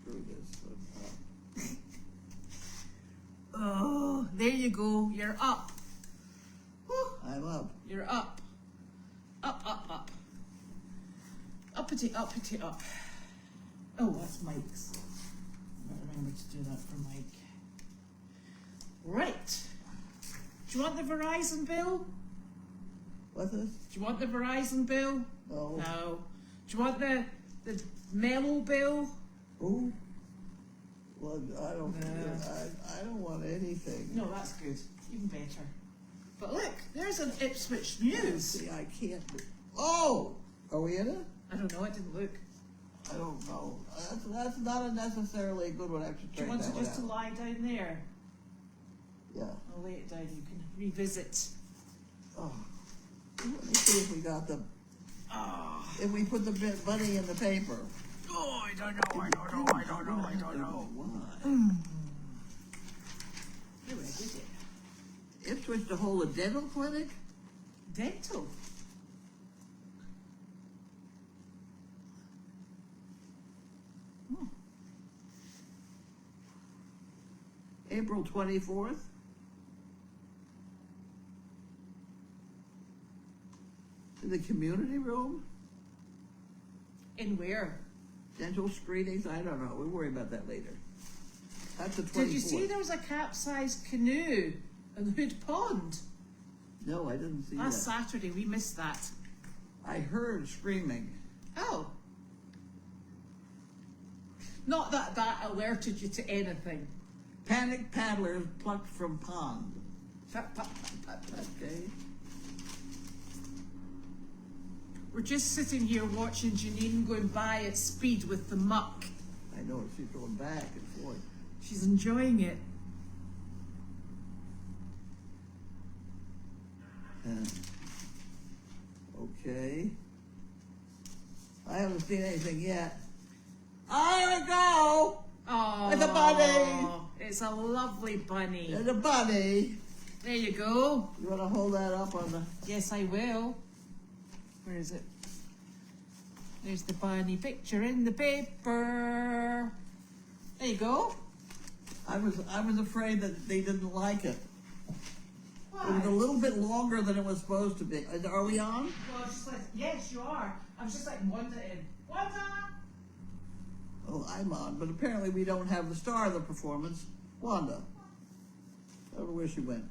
unscrew this. Oh, there you go. You're up. Whew. I'm up. You're up. Up, up, up. Uppity, uppity, up. Oh, that's Mike's. I don't remember to do that for Mike. Right. Do you want the Verizon bill? What's this? Do you want the Verizon bill? No. No. Do you want the Mellow bill? Ooh. Well, I don't. No. I don't want anything. No, that's good. Even better. But look, there's an Ipswich News. See, I can't. Oh, are we in it? I don't know. I didn't look. I don't know. That's not a necessarily a good one. I have to Do you want it just to lie down there? Yeah. I'll lay it down. You can revisit. Oh. Let me see if we got the. Oh. If we put the bunny in the paper. Oh, I don't know. I don't know. I don't know. I don't know. Why? Who did it? Ipswich to hold a dental clinic? Dental. April 24th. In the community room? In where? Dental screenings? I don't know. We'll worry about that later. That's the 24th. Did you see there was a capsized canoe in the Hood Pond? No, I didn't see Last that. Saturday, we missed that. I heard screaming. Oh. Not that that alerted you to anything. Panic paddlers plucked from pond. Okay. We're just sitting here watching Janine going by at speed with the muck. I know, she's going back and forth. She's enjoying it. Okay. I haven't seen anything yet. I go! Oh, It's a bunny! It's a lovely bunny. There's a bunny. There you go. You want to hold that up on the... Yes, I will. Where is it? There's the bunny picture in the paper. There you go. I was afraid that they didn't like it. Why? It was a little bit longer than it was supposed to be. Are we on? Well, just like, yes, you are. I was just like Wanda in. Wanda! Oh, I'm on, but apparently we don't have the star of the performance, Wanda. I don't know where she went.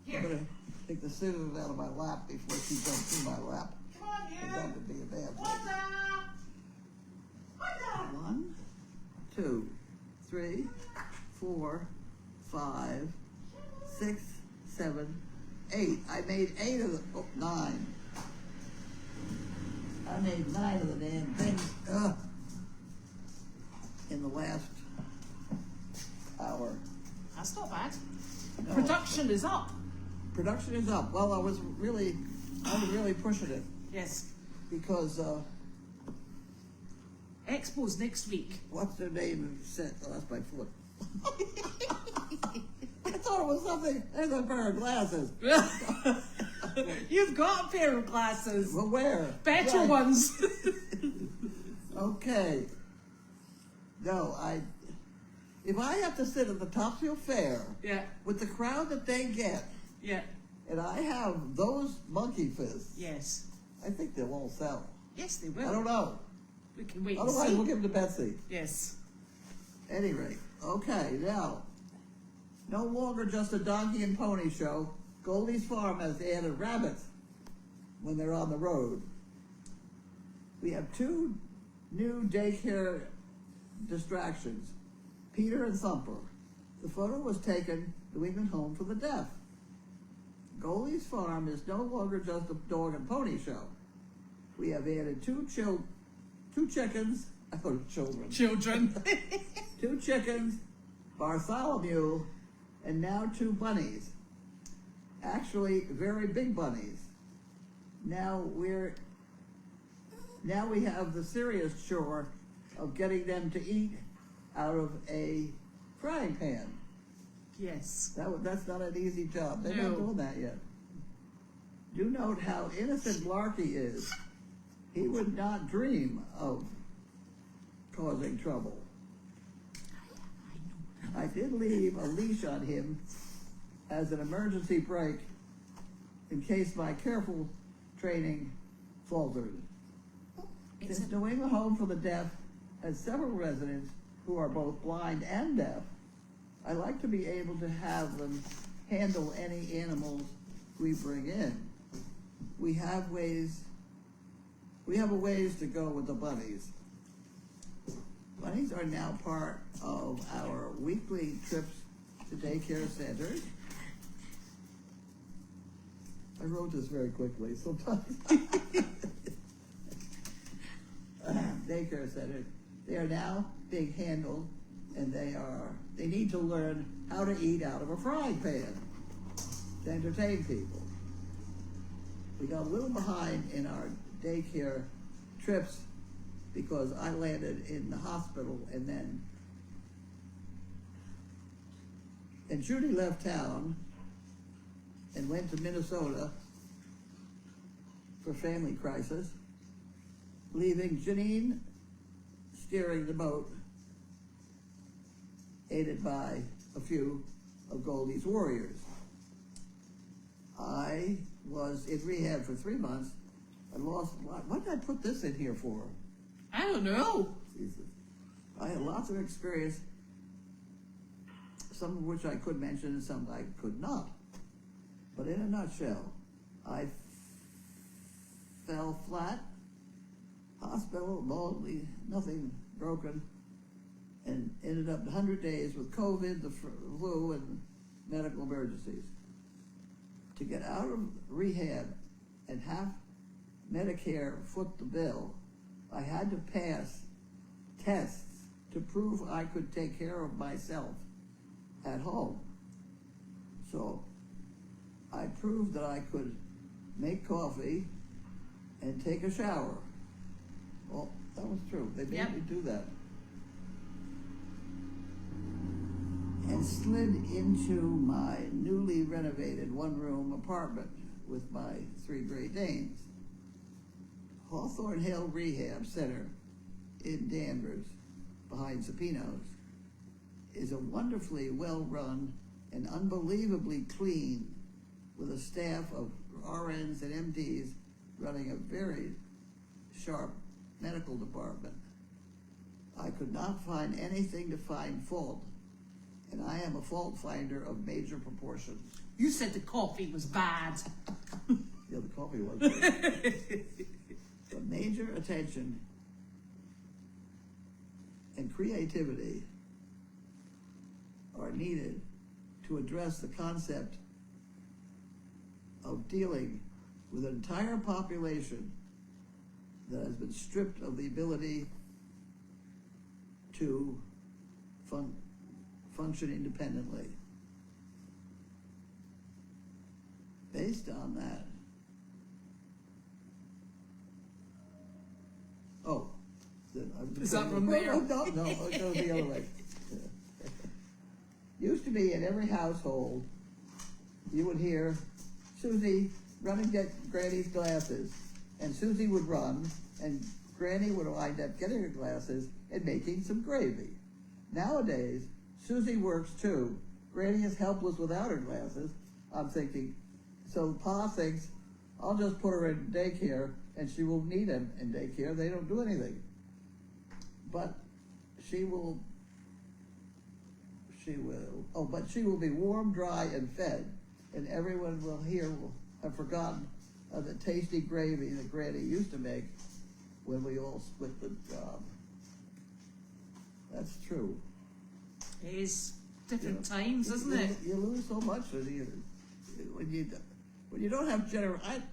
Here. I'm going to take the scissors out of my lap before she jumps through my lap. Come on, you. That would be a bad thing. Wanda! Wanda! 1, 2, 3, 4, 5, 6, 7, 8. I made 8 of the 9. I made 9 of the damn things in the last hour. That's not bad. No. Production is up. Production is up. Well, I was really pushing it Yes. because Expo's next week. what's their name said? Oh, that's my foot. I thought it was something. There's a pair of glasses. You've got a pair of glasses. Well, where? Better Right. ones. Okay. No, if I have to sit at the Topsfield Fair Yeah. with the crowd that they get, Yeah. and I have those monkey fists, Yes. I think they won't sell. Yes, they will. I don't know. We can wait and Otherwise, see. we'll give them to Betsy. Yes. Any rate, okay, now, no longer just a donkey and pony show. Goldy's Farm has added rabbits when they're on the road. We have 2 new daycare distractions, Peter and Thumper. The photo was taken New England Home for the Deaf. Goldy's Farm is no longer just a dog and pony show. We have added 2 chickens, children. Children. 2 chickens, Bartholomew, and now 2 bunnies. Actually, very big bunnies. Now we have the serious chore of getting them to eat out of a frying pan. Yes. That's not an easy job. They're No. not doing that yet. Do note how innocent Larky is. He would not dream of causing trouble. I did leave a leash on him as an emergency brake in case my careful training faltered. Since New England Home for the Deaf has several residents who are both blind and deaf, I like to be able to have them handle any animals we bring in. We have a ways to go with the bunnies. Bunnies are now part of our weekly trips to daycare centers. I wrote this very quickly, sometimes. Daycare centers. They are now being handled, and they need to learn how to eat out of a frying pan to entertain people. We got a little behind in our daycare trips because I landed in the hospital and Judy left town and went to Minnesota for family crisis, leaving Janine steering the boat, aided by a few of Goldy's warriors. I was in rehab for 3 months. I lost, what did I put this in here for? I don't know. Jesus. I had lots of experience, some of which I could mention and some I could not. But in a nutshell, I fell flat, hospital, lonely, nothing broken, and ended up 100 days with COVID, the flu, and medical emergencies. To get out of rehab and have Medicare foot the bill, I had to pass tests to prove I could take care of myself at home. So I proved that I could make coffee and take a shower. Well, that was true. They made me do that. And slid into my newly renovated one-room apartment with my 3 Great Danes. Hawthorne Hill Rehab Center in Danvers, behind Sapinos, is a wonderfully well-run and unbelievably clean, with a staff of RNs and MDs running a very sharp medical department. I could not find anything to find fault, and I am a fault finder of major proportions. You said the coffee was bad. Yeah, the coffee was good. But major attention and creativity are needed to address the concept of dealing with an entire population that has been stripped of the ability to function independently. Based on that, is that from there? No, it goes the other way. Used to be in every household, you would hear Susie, run and get Granny's glasses. And Susie would run, and Granny would wind up getting her glasses and making some gravy. Nowadays, Susie works too. Granny is helpless without her glasses. I'm thinking, so Pa thinks, I'll just put her in daycare, and she will need them in daycare. They don't do anything. But she will be warm, dry, and fed, and everyone will have forgotten of the tasty gravy that Granny used to make when we all split the job. That's true. It is different times, isn't it? You lose so much when you don't have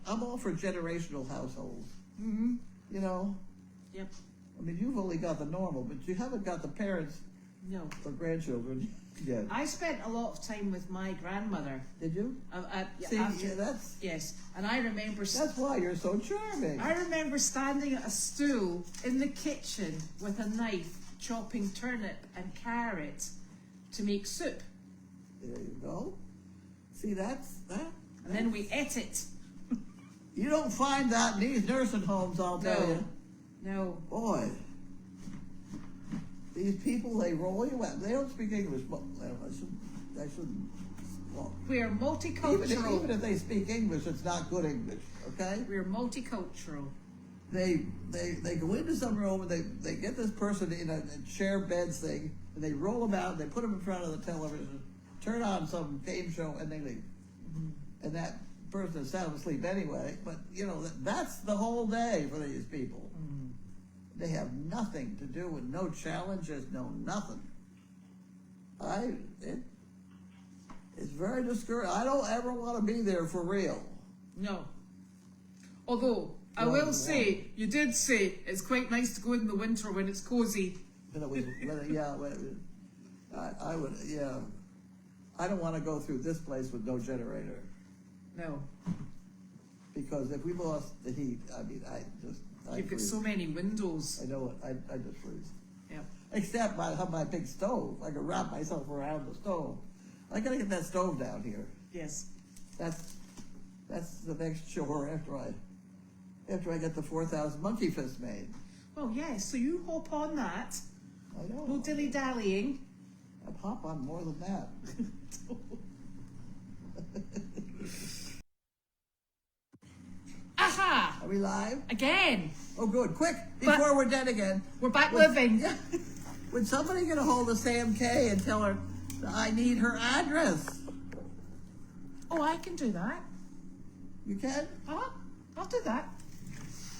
I'm all for generational households. Mm-hmm. You know. Yep. I mean, you've only got the normal, but you haven't got the parents No. for grandchildren yet. I spent a lot of time with my grandmother. Did you? See, that's Yes, and I remember. That's why you're so charming. I remember standing at a stool in the kitchen with a knife, chopping turnip and carrot to make soup. There you go. See, that's that. And then we ate it. You don't find that in these nursing homes, I'll tell you. No. Boy. these people, they roll you out. They don't speak English. Well, I shouldn't. Well, We are multicultural. even if they speak English, it's not good English. Okay. We're multicultural. They go into some room and they get this person in a share beds thing, and they roll them out. And they put them in front of the television, turn on some game show, and they leave. And that person is sound asleep anyway. But you know that's the whole day for these people. They have nothing to do with no challenges, no nothing. It's very discouraging. I don't ever want to be there for real. No. Although, I will say, you did say it's quite nice to go in the winter when it's cozy. I would, yeah. I don't want to go through this place with no generator. No. Because if we lost the heat, I mean, You've got so many windows. I know it. I just freeze. Yeah. Except I have my big stove. I can wrap myself around the stove. I gotta get that stove down here. Yes. That's the next chore after I get the 4,000 monkey fist made. Well, yes, so you hop on that. I know. No dilly-dallying. I hop on more than that. Aha! Are we live? Again. Oh, good. Quick, before we're dead again. We're back living. Would somebody get a hold of Sam K and tell her I need her address? Oh, I can do that. You can? I'll do that.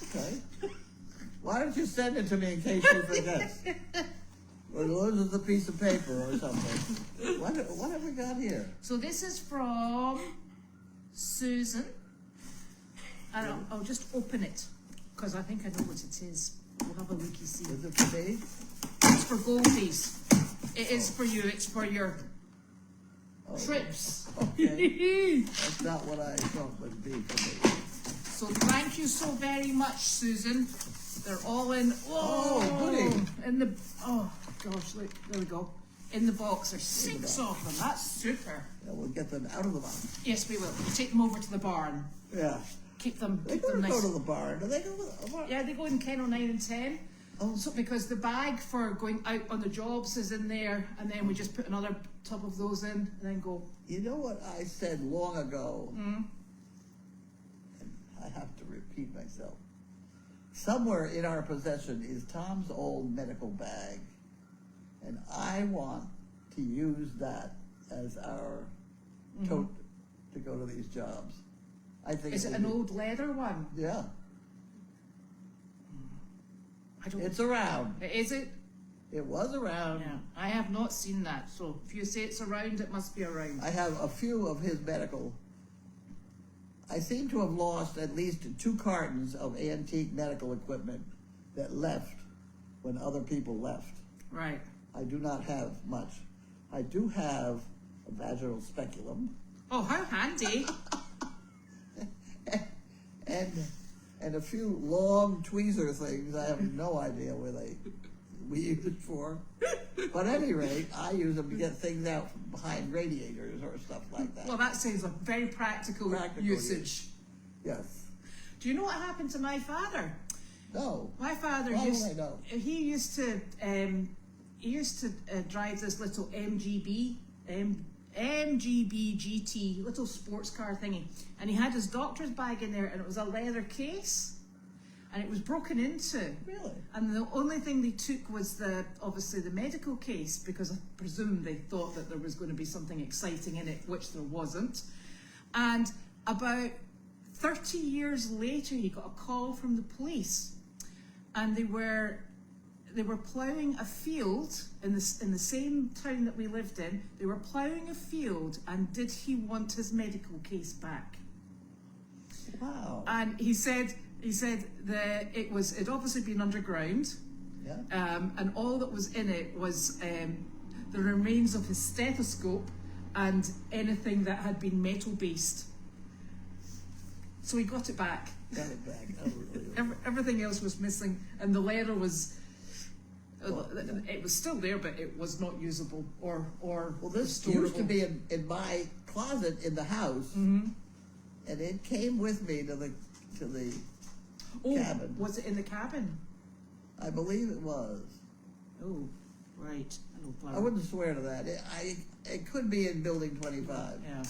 Okay. Why don't you send it to me in case you forget? Or loses a piece of paper or something. What have we got here? So this is from Susan. And I'll just open it, because I think I know what it is. We'll have a looky see. Is it for me? It's for Goldies. It is for you. It's for your trips. Okay. That's not what I thought would be for me. So thank you so very much, Susan. They're all in. Goody. In the. Oh gosh, look. There we go. In the box. There's 6 of them. That's super. Yeah, we'll get them out of the box. Yes, we will. We'll take them over to the barn. Yeah. Keep them. They Keep them go nice. to the barn. Do they go to the barn? Yeah, they go in kennel 9 and 10. Oh. So because the bag for going out on the jobs is in there, and then we just put another tub of those in, and then go. You know what I said long ago? Mm. And I have to repeat myself. Somewhere in our possession is Tom's old medical bag, and I want to use that as our tote to go to these jobs. I think. Is it an old leather one? Yeah. I don't. It's around. Is it? It was around. Yeah, I have not seen that. So if you say it's around, it must be around. I have a few of his medical. I seem to have lost at least 2 cartons of antique medical equipment that left when other people left. Right. I do not have much. I do have a vaginal speculum. Oh, how handy! and a few long tweezer things. I have no idea where we use it for. But at any rate, I use them to get things out from behind radiators or stuff like that. Well, that sounds a very practical usage. Yes. Do you know what happened to my father? No. My father Why used. would I know? He used to drive this little MGB GT, little sports car thingy, and he had his doctor's bag in there, and it was a leather case, and it was broken into. Really? And the only thing they took was obviously the medical case, because I presume they thought that there was going to be something exciting in it, which there wasn't. And about 30 years later, he got a call from the police, and they were ploughing a field in the same town that we lived in. They were ploughing a field, and did he want his medical case back? Wow. And he said that it'd obviously been underground. Yeah. And all that was in it was the remains of his stethoscope and anything that had been metal based. So he got it back. Got it back. Oh, really? Everything else was missing, and the leather was. It was still there, but it was not usable or. Well, this restorable. used to be in my closet in the house, and it came with me to the cabin. Was it in the cabin? I believe it was. Oh. Right. Hello, I flower. wouldn't swear to that. It could be in building 25. Yeah.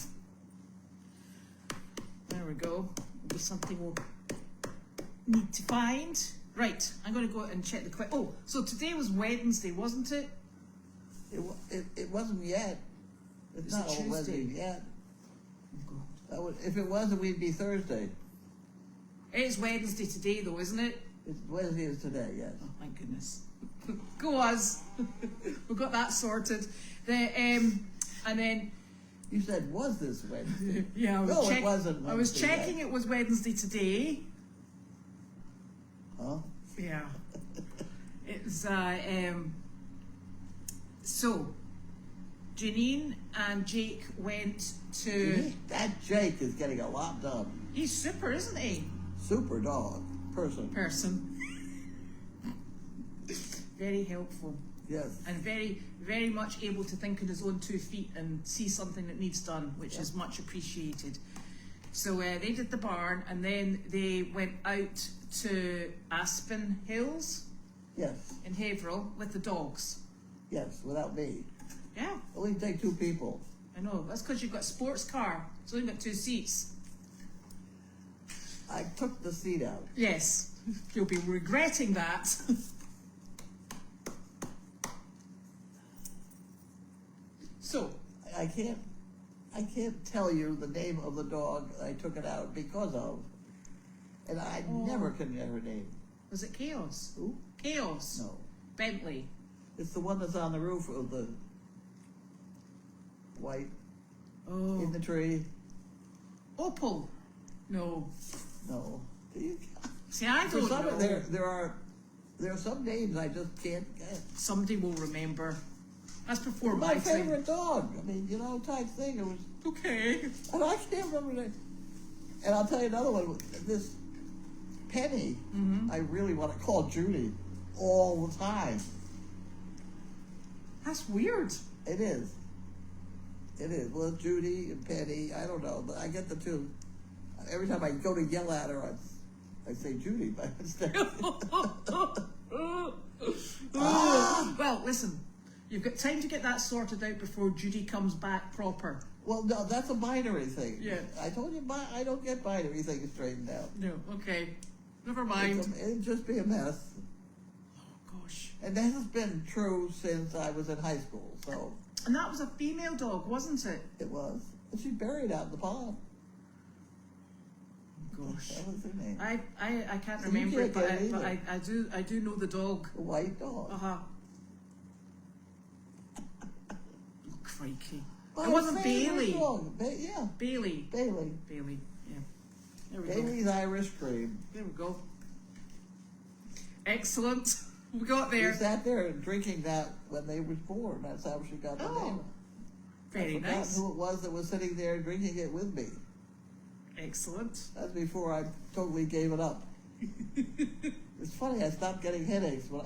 There we go. Maybe something we'll need to find. Right, I'm going to go and check the quick. Oh, so today was Wednesday, wasn't it? It wasn't yet. It's Is not it all Wednesday Tuesday? yet. Oh, God. That would, if it was, we'd be Thursday. It's Wednesday today, though, isn't it? It's Wednesday is today, yes. Oh, thank goodness. Go us. We've got that sorted. And then, You said, was this Wednesday? yeah, It wasn't I was Wednesday checking yet. it was Wednesday today. Huh? Yeah. It's, so, Janine and Jake went to, That Jake is getting a lot done. he's super, isn't he? Super dog. Person. Very helpful. Yes. And very, very much able to think on his own 2 feet and see something that needs done, which is much appreciated. So they did the barn, and then they went out to Aspen Hills Yes. in Haverhill with the dogs. Yes, without me. Yeah, Only take 2 people. I know. That's because you've got a sports car. It's only got 2 seats. I took the seat out. Yes, you'll be regretting that. So, I can't tell you the name of the dog I took it out because of. And I never can ever name. was it Chaos? Who? Chaos. No. Bentley. It's the one that's on the roof of the white Oh. in the tree. Opal. No. No. See, I For don't some, know. there are some names I just can't get. Somebody will remember. That's before My my favorite dog. I mean, type thing. It was, time. Okay. and I can't remember the. And I'll tell you another one. This Penny, I really want to call Judy all the time. That's weird. It is. It is. Well, Judy and Penny, I don't know, but I get the two. Every time I go to yell at her, I say Judy by mistake. Well, listen. You've got time to get that sorted out before Judy comes back proper. Well, no, that's a binary thing. Yeah. I told you, I don't get binary things straightened out. No, okay. Never mind. It'd just be a mess. Oh, gosh. And that has been true since I was in high school, so And that was a female dog, wasn't it? it was. And she's buried out in the pond. Gosh. That was her name. I can't You remember can't it, but, get it but either. I do know the dog. The white dog. Uh-huh. Oh, crikey. My It wasn't favorite Bailey. dog. Yeah, Bailey. Bailey. Bailey, yeah. There we go. Bailey's Irish Cream. There we go. Excellent. We got She there. sat there drinking that when they was born. That's how she got the Oh, name. very I forgot nice. who it was that was sitting there drinking it with me. Excellent. That's before I totally gave it up. It's funny, I stopped getting headaches when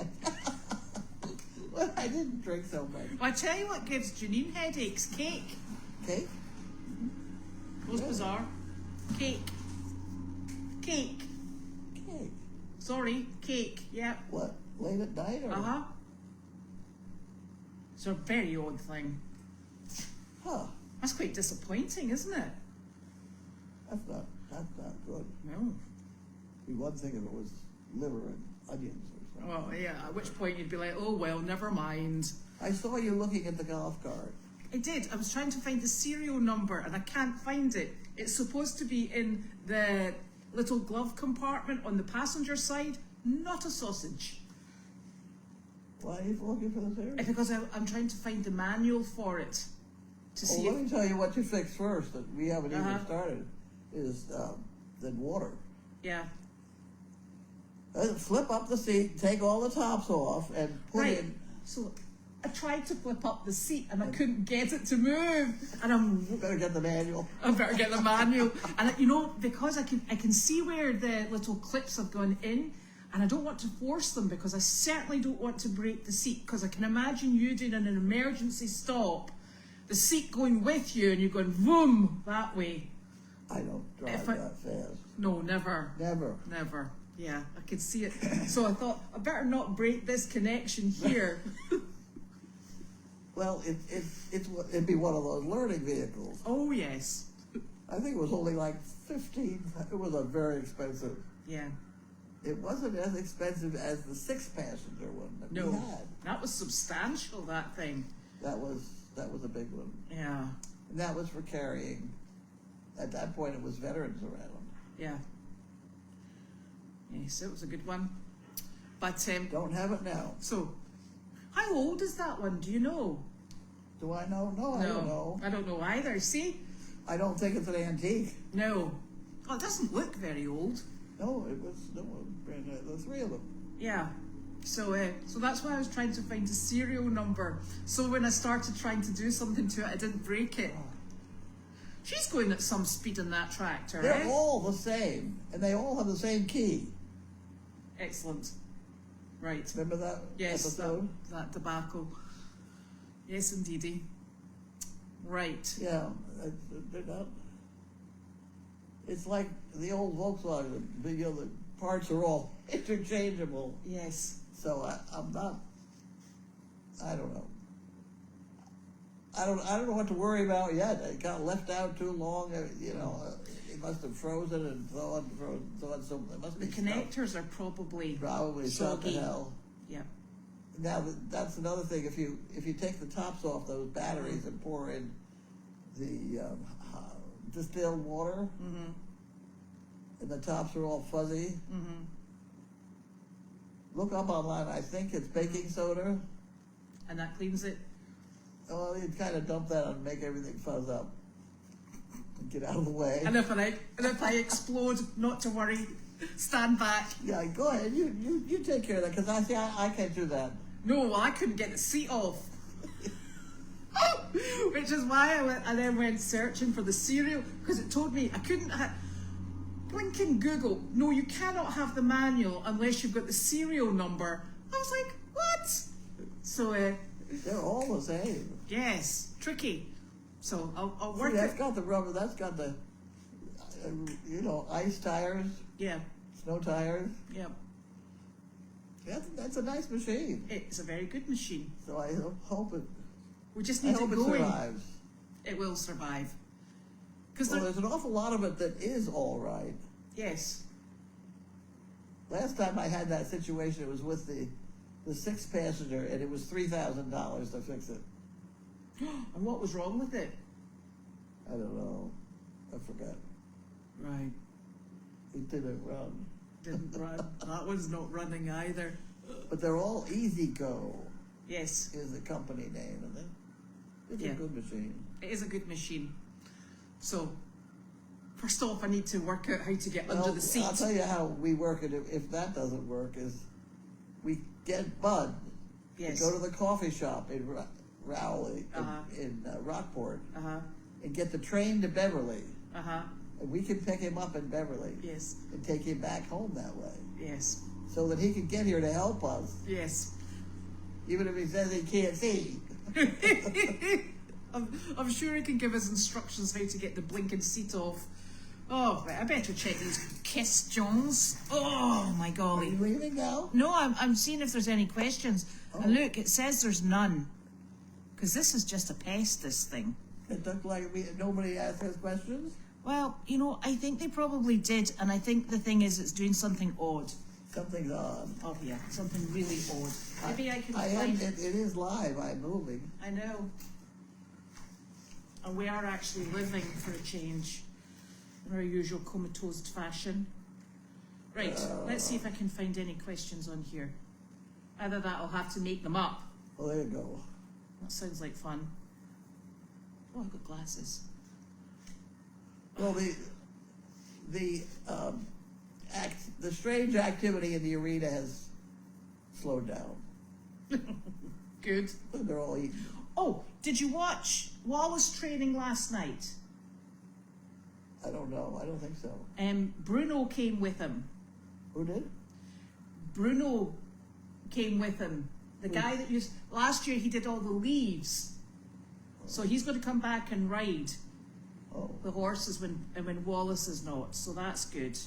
I didn't drink so much. Well, I tell you what gives Janine headaches. Cake. Cake? Most Yeah. bizarre. Cake. Cake. Cake. Sorry, cake. Yeah. What? Late at night or? Uh-huh. It's a very odd thing. Huh. That's quite disappointing, isn't it? That's not good. No. It'd be one thing if it was liver and onions or something. Well, yeah, at which point you'd be like, oh, well, never mind. I saw you looking at the golf cart. I did. I was trying to find the serial number and I can't find it. It's supposed to be in the little glove compartment on the passenger side. Not a sausage. Why are you looking for the serial? Because I'm trying to find the manual for it. To Well, see let if... me tell you what you fix first that we haven't Uh-huh. even started is the water. Yeah. Flip up the seat, take all the tops off, and put Right. in. So I tried to flip up the seat and I couldn't get it to move. And You better get the manual. I better get the manual. And you know, because I can see where the little clips have gone in, and I don't want to force them because I certainly don't want to break the seat, because I can imagine you doing an emergency stop, the seat going with you and you're going boom that way. I don't drive If I- that fast. No, never. Never. Never. Yeah, I could see it. So I thought, I better not break this connection here. Well, it'd be one of those learning vehicles. Oh, yes. I think it was only like 15. It was a very expensive. Yeah. It wasn't as expensive as the 6-passenger one that we had. That was substantial, that thing. That was a big one. Yeah. And that was for carrying. At that point, it was veterans around. Yeah. Yes, it was a good one. But Don't have it now. so, how old is that one? Do you know? Do I know? No, I don't know. I don't know either. See? I don't think it's an antique. No. Oh, it doesn't look very old. No, it was the 3 of them. Yeah. So that's why I was trying to find a serial number. So when I started trying to do something to it, I didn't break it. She's going at some speed in that tractor, They're eh? all the same, and they all have the same key. Excellent. Right. Remember that episode? That debacle. Yes, indeedy. Right. Yeah, they're not. It's like the old Volkswagen. The parts are all interchangeable. Yes. So I'm not. I don't know. I don't know what to worry about yet. It got left out too long. It must have frozen and thawed. So it must be The connectors are probably shot to hell. Yeah. Now that's another thing. If you take the tops off those batteries and pour in the distilled water, and the tops are all fuzzy. Look up online. I think it's baking soda. And that cleans it. Well, you kind of dump that and make everything fuzz up. And get out of the way. And if I explode, not to worry. Stand back. Yeah, go ahead. You take care of that, because I can't do that. No, well, I couldn't get the seat off. Which is why I then went searching for the serial, because it told me I couldn't blinking Google, no, you cannot have the manual unless you've got the serial number. I was like, what? So they're all the same. yes, tricky. So I'll work See, that's it. got the rubber. That's got the ice tires, Yeah, snow tires. yeah. That's a nice machine. It's a very good machine. So I hope it. We just I need hope it it going. survives. It will survive. Because There's an awful lot of it that is all right. yes. Last time I had that situation, it was with the 6-passenger, and it was $3,000 to fix it. And what was wrong with it? I don't know. I forgot. Right. It didn't run. Didn't run. That one's not running either. But they're all Easy Go Yes, is the company name, and it's Yeah. a good machine. it is a good machine. So, first off, I need to work out how to get under the seat. I'll tell you how we work it if that doesn't work is we get Bud Yes. to go to the coffee shop in Rowley, Uh-huh. in Rockport, Uh-huh. and get the train to Beverly. Uh-huh. And we can pick him up in Beverly Yes. and take him back home that way, Yes. so that he can get here to help us, Yes. even if he says he can't see. I'm sure he can give us instructions how to get the blinking seat off. Oh, right, I better check these questions. Oh, my Are golly. you leaving now? No, I'm seeing if there's any questions. Oh. And look, it says there's none. Because this is just a pest, this thing. It looked like nobody asked us questions. Well, I think they probably did, and I think the thing is it's doing something odd. Something's on. Oh, yeah, something really odd. Maybe I can find it is live. I'm moving. I know. And we are actually living for a change in our usual comatose fashion. Right, let's see if I can find any questions on here. Either that, I'll have to make them up. Well, there you go. That sounds like fun. Oh, I've got glasses. Well, the strange activity in the arena has slowed down. Good. They're all eating. Oh, did you watch Wallace training last night? I don't know. I don't think so. Bruno came with him. Who did? Bruno came with him. The guy that used last year, he did all the leaves. So he's going to come back and ride Oh, the horses when Wallace is not. So that's good.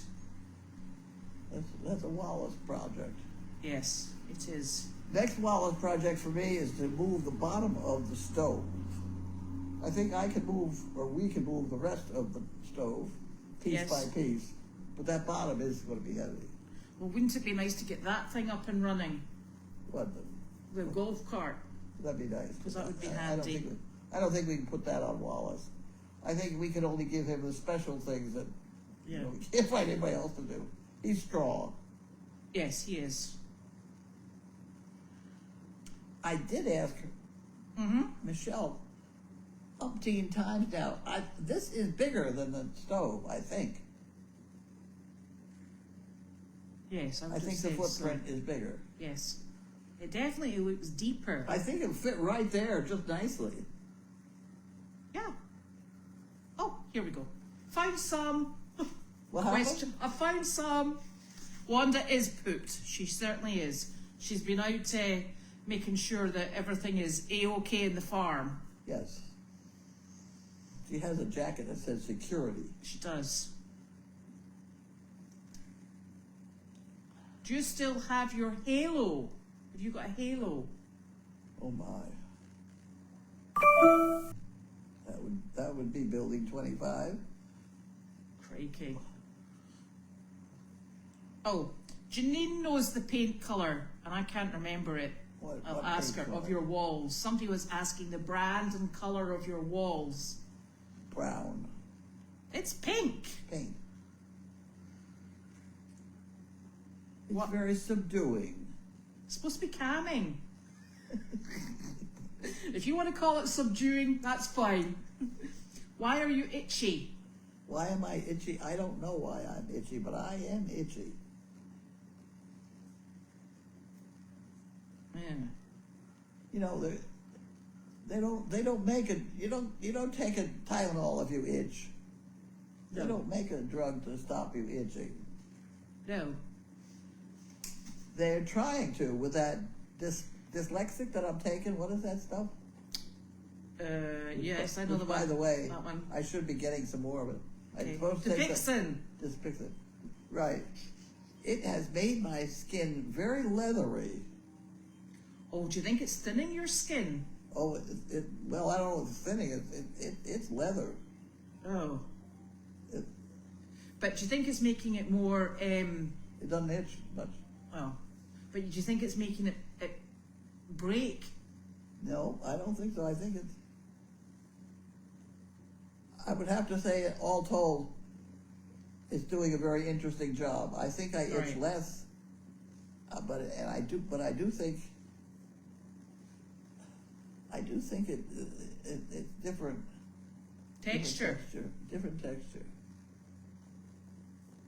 that's a Wallace project. Yes, it is. Next Wallace project for me is to move the bottom of the stove. I think I can move, or we can move the rest of the stove, piece Yes. by piece, but that bottom is going to be heavy. Well, wouldn't it be nice to get that thing up and running? What? The golf cart. That'd be nice. 'Cause that would be I don't handy. think I don't think we can put that on Wallace. I think we can only give him the special things that Yeah. we can't find anybody else to do. He's strong. Yes, he is. I did ask Mm-hmm. Michelle umpteen times now. This is bigger than the stove, I think. Yes, I would I think the say footprint so. is bigger. Yes. It definitely looks deeper. I think it'll fit right there just nicely. Yeah. Oh, here we go. Found some. What happened? Question. I found some. Wanda is pooped. She certainly is. She's been out making sure that everything is A-OK in the farm. Yes. She has a jacket that says security. She does. Do you still have your halo? Have you got a halo? Oh my. That would be building 25. Crikey. Oh, Janine knows the paint colour, and I can't remember it. I'll What ask her. paint Of color? your walls. Somebody was asking the brand and colour of your walls. Brown. It's pink. Paint. It's What? very subduing. It's supposed to be calming. If you want to call it subduing, that's fine. Why are you itchy? Why am I itchy? I don't know why I'm itchy, but I am itchy. Yeah. You know, they don't make it. You don't take a Tylenol if you itch. They No. don't make a drug to stop you itching. No. They're trying to with that dyslexic that I'm taking. What is that stuff? Yes, I know Which, the by one. the way, That one. I should be getting some more of it. I'm Okay. supposed to take Depixin. Depixin. Right. It has made my skin very leathery. Oh, do you think it's thinning your skin? Oh, well, I don't know if it's thinning. It's leather. Oh. It, But do you think it's making it more, it doesn't itch much. well, but do you think it's making it break? No, I don't think so. I think I would have to say, all told, it's doing a very interesting job. I think I itch Right. less, but I do think it's different. Texture. Different texture.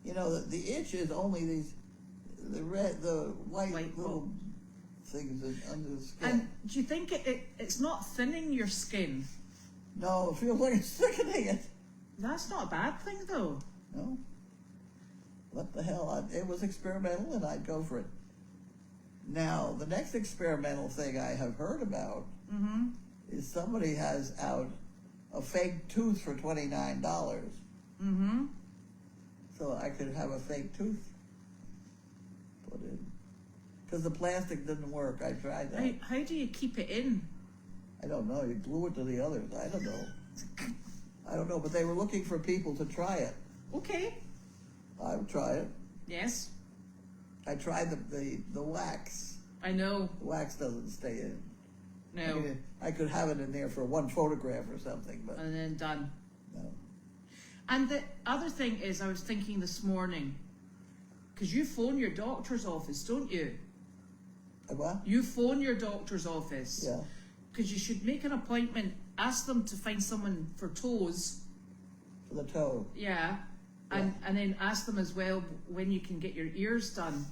You know, the itch is only the white little things under the skin. And do you think it's not thinning your skin? No, it feels like it's thickening it. That's not a bad thing, though. No. What the hell? It was experimental, and I'd go for it. Now, the next experimental thing I have heard about Mm-hmm. is somebody has out a fake tooth for $29. Mm-hmm. So I could have a fake tooth put in. Because the plastic didn't work. I tried that. How do you keep it in? I don't know. You glue it to the others. I don't know. I don't know, but they were looking for people to try it. Okay. I would try it. Yes. I tried the wax. I know. The wax doesn't stay in. No. I mean, I could have it in there for one photograph or something, but And then done. no. And the other thing is, I was thinking this morning, because you phone your doctor's office, don't you? What? You phone your doctor's office. Yeah. Because you should make an appointment, ask them to find someone for toes. For the toe. Yeah. And then ask them as well when you can get your ears done.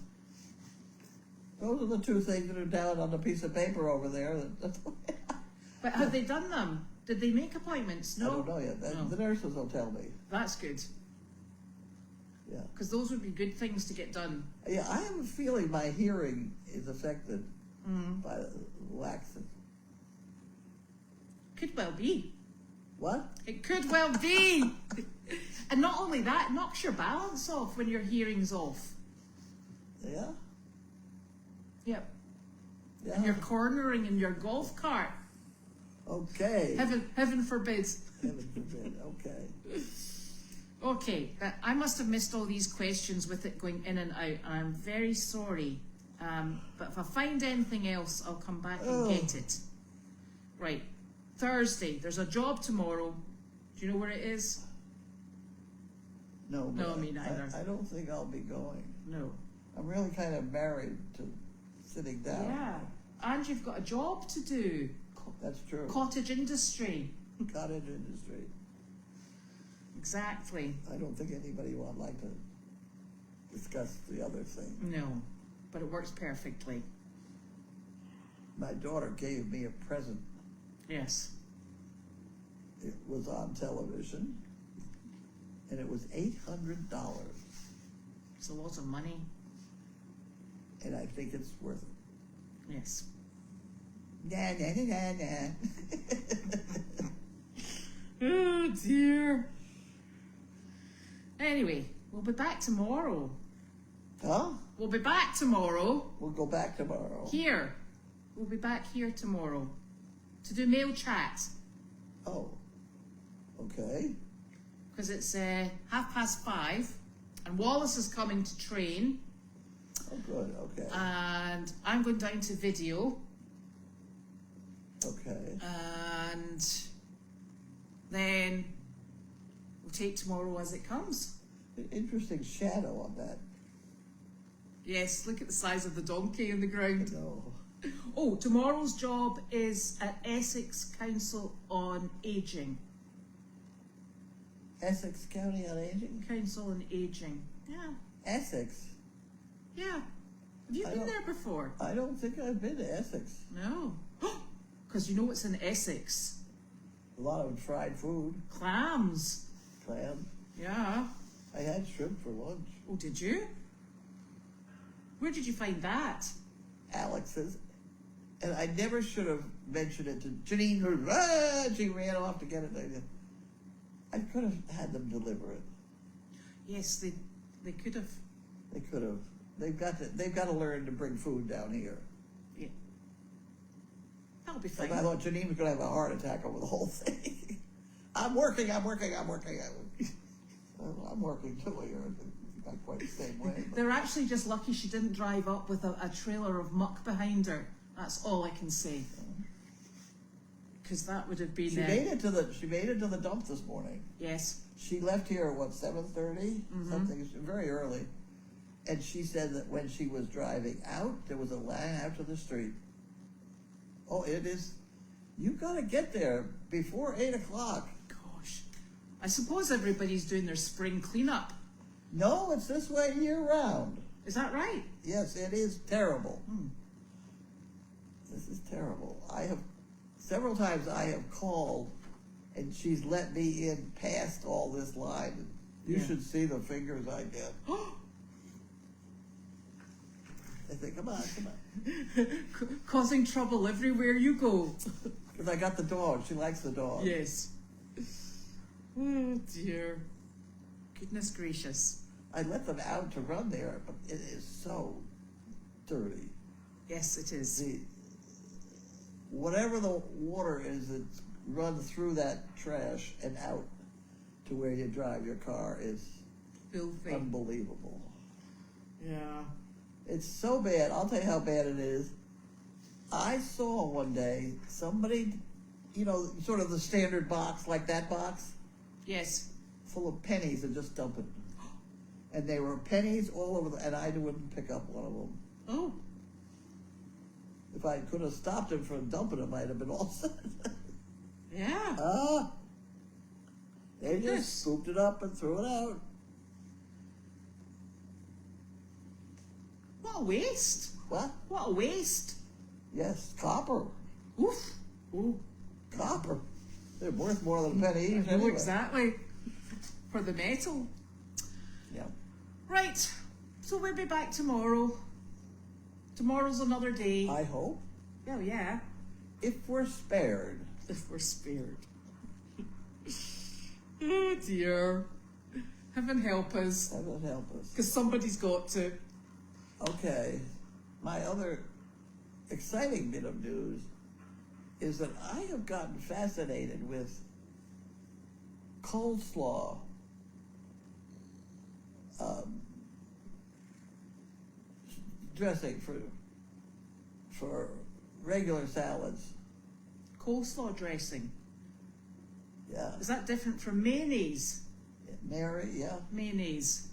Those are the two things that are down on the piece of paper over there. But have they done them? Did they make appointments? No. I don't know yet. No. The nurses will tell me. That's good. Yeah. Because those would be good things to get done. Yeah, I have a feeling my hearing is affected by the wax. Could well be. What? It could well be. And not only that, it knocks your balance off when your hearing's off. Yeah? Yep. Yeah. And you're cornering in your golf cart. Okay. Heaven forbid. Heaven forbid. Okay. Okay, I must have missed all these questions with it going in and out. I'm very sorry. But if I find anything else, I'll come back and get it. Right. Thursday. There's a job tomorrow. Do you know where it is? No, No, me neither. I don't think I'll be going. No. I'm really kind of married to sitting down. Yeah. And you've got a job to do. That's true. Cottage industry. Cottage industry. Exactly. I don't think anybody would like to discuss the other thing. No. But it works perfectly. My daughter gave me a present. Yes. It was on television, and it was $800, It's a lot of money. and I think it's worth it. Yes. Nah, nah, nah, nah, nah. Oh dear. Anyway, we'll be back tomorrow. Huh? We'll be back tomorrow. We'll go back tomorrow. Here. We'll be back here tomorrow to do MailChat. Oh, okay. Because it's 5:30 and Wallace is coming to train Oh, good. Okay. and I'm going down to video Okay. and then we'll take tomorrow as it comes. Interesting shadow on that. Yes, look at the size of the donkey in the ground. No. Oh, tomorrow's job is at Essex Council on Aging. Essex County on Aging? Council on Aging. Yeah. Essex? Yeah. Have you I been don't- there before? I don't think I've been to Essex. No. Because you know what's in Essex? A lot of fried food, Clams. clam. Yeah. I had shrimp for lunch. Oh, did you? Where did you find that? Alex's. And I never should have mentioned it to Janine, who she ran off to get it. I could have had them deliver it. Yes, they could have. They could have. They've got to learn to bring food down here. Yeah. That'll be And fine. I thought Janine was going to have a heart attack over the whole thing. I'm working. I'm working too here. Not quite the same way. But They're actually just lucky she didn't drive up with a trailer of muck behind her. That's all I can say. Because that would have been. she made it to the dump this morning. Yes. She left here at what, 7:30? Mhm. Something. It's very early. And she said that when she was driving out, there was a line out to the street. Oh, it is. You got to get there before 8 o'clock. Gosh. I suppose everybody's doing their spring cleanup. No, it's this way year round. Is that right? Yes, it is terrible. Hmm. This is terrible. Several times I have called, and she's let me in past all this line. You Yeah. should see the fingers I get. I think, come on. Causing trouble everywhere you go. Because I got the dog. She likes the dog. Yes. Oh dear. Goodness gracious. I let them out to run there, but it is so dirty. Yes, it is. Whatever the water is that runs through that trash and out to where you drive your car is Filthy. unbelievable. Yeah. It's so bad. I'll tell you how bad it is. I saw one day somebody, sort of the standard box, like that box, Yes. full of pennies and just dump it. And they were pennies all over, and I wouldn't pick up one of them. Oh. If I could have stopped him from dumping them, I'd have been all set. Yeah. They Goodness. just scooped it up and threw it out. What a waste. What? What a waste. Yes, copper. Oof. Ooh. Copper. They're worth more than a penny each No, anyway. exactly. For the metal. Yeah. Right. So we'll be back tomorrow. Tomorrow's another day. I hope. Oh, yeah. If we're spared. If we're spared. Oh, dear. Heaven help us. Heaven help us. Because somebody's got to. Okay. My other exciting bit of news is that I have gotten fascinated with coleslaw dressing for regular salads. Coleslaw dressing. Yeah. Is that different from mayonnaise? Mary, yeah. Mayonnaise.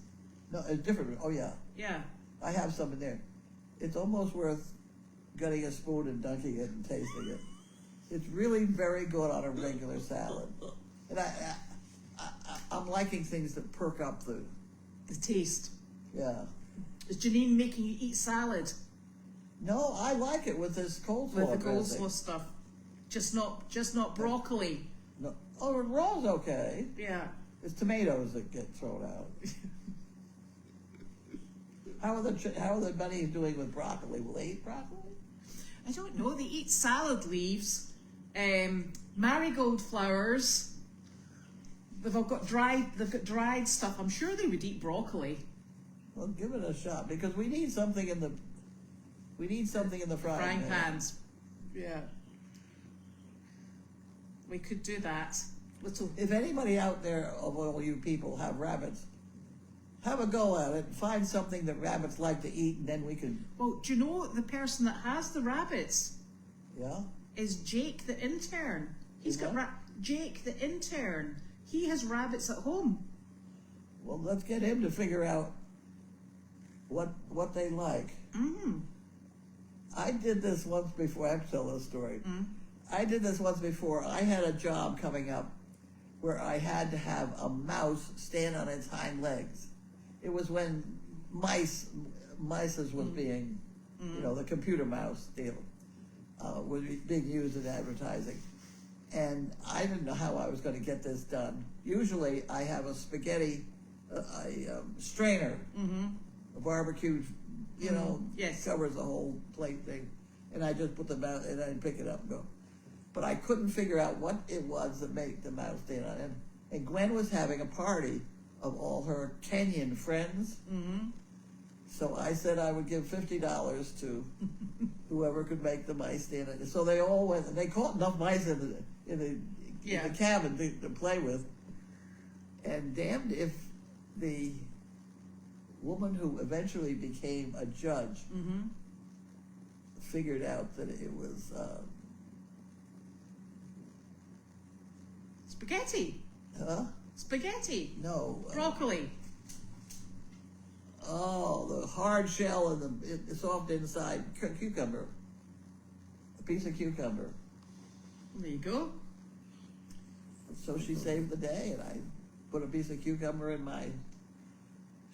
No, it's different. Oh, yeah. Yeah. I have some in there. It's almost worth getting a spoon and dunking it and tasting it. It's really very good on a regular salad. And I'm liking things that perk up the taste. Yeah. Is Janine making you eat salad? No, I like it with this coleslaw With the dressing. coleslaw stuff. Just not broccoli. No. Oh, raw's okay. Yeah. It's tomatoes that get thrown out. How are the bunnies doing with broccoli? Will they eat broccoli? I don't know. They eat salad leaves, marigold flowers. They've got dried stuff. I'm sure they would eat broccoli. Well, give it a shot because we need something in the frying pan. Pans. Yeah. We could do that. If anybody out there of all you people have rabbits, have a go at it. Find something that rabbits like to eat, and then we can. Well, do you know the person that has the rabbits? Yeah. Is Jake the intern? He's Is got that? Jake the intern. He has rabbits at home. Well, let's get him to figure out what they like. Mm. I did this once before. I have to tell this story. Mm. I did this once before. I had a job coming up where I had to have a mouse stand on its hind legs. It was when mice was being, the computer mouse deal was being used in advertising. And I didn't know how I was going to get this done. Usually I have a spaghetti, strainer, a barbecue, Yes. covers the whole plate thing. And I just put the mouse, and I pick it up and go. But I couldn't figure out what it was that made the mouse stand on it. And Gwen was having a party of all her Kenyan friends. Mm-hmm. So I said I would give $50 to whoever could make the mice stand on it. So they all went, and they caught enough mice in the cabin to play with. And damned if the woman who eventually became a judge figured out that it was Spaghetti. huh? Spaghetti. No. Broccoli. The hard shell and the soft inside cucumber. A piece of cucumber. There you go. So she saved the day, and I put a piece of cucumber in my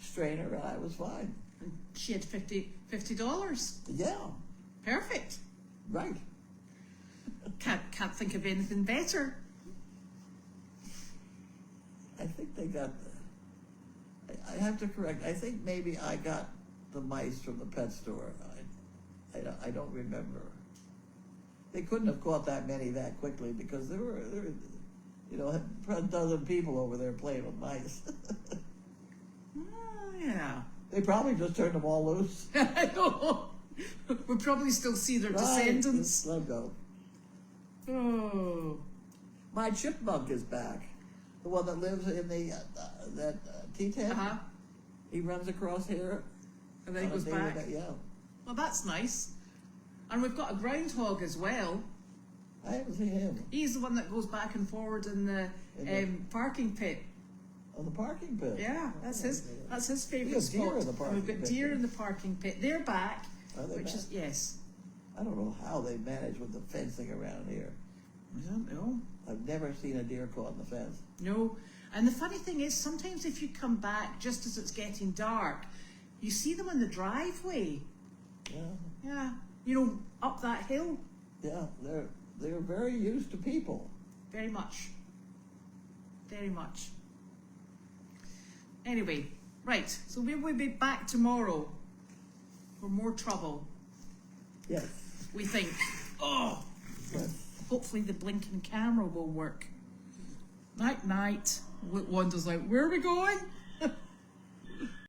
strainer, and I was fine. And she had $50. Yeah, Perfect. right. Can't think of anything better. I think they got I have to correct. I think maybe I got the mice from the pet store. I don't remember. They couldn't have caught that many that quickly because there were a dozen people over there playing with mice. Oh, yeah. They probably just turned them all loose. I know. We'll probably still see their descendants. Let go. Oh. My chipmunk is back. The one that lives in that tea tent. Uh-huh. He runs across here. And then he goes on a day back. with that, yeah. Well, that's nice. And we've got a groundhog as well. I haven't seen him. He's the one that goes back and forward in the parking pit. On the parking pit. Yeah, that's his We favourite have spot. deer in the parking And we've got pit, deer yeah. in the parking pit. They're back. Are they which back? is yes. I don't know how they manage with the fencing around here. I don't know. I've never seen a deer caught in the fence. No. And the funny thing is, sometimes if you come back just as it's getting dark, you see them in the driveway. Yeah, Yeah. Up that hill. yeah, they're very used to people. Very much. Very much. Anyway, right. So we will be back tomorrow for more trouble, Yes. we think. Oh, Yes. hopefully the blinking camera will work. Night, night. Wanda's like, where are we going?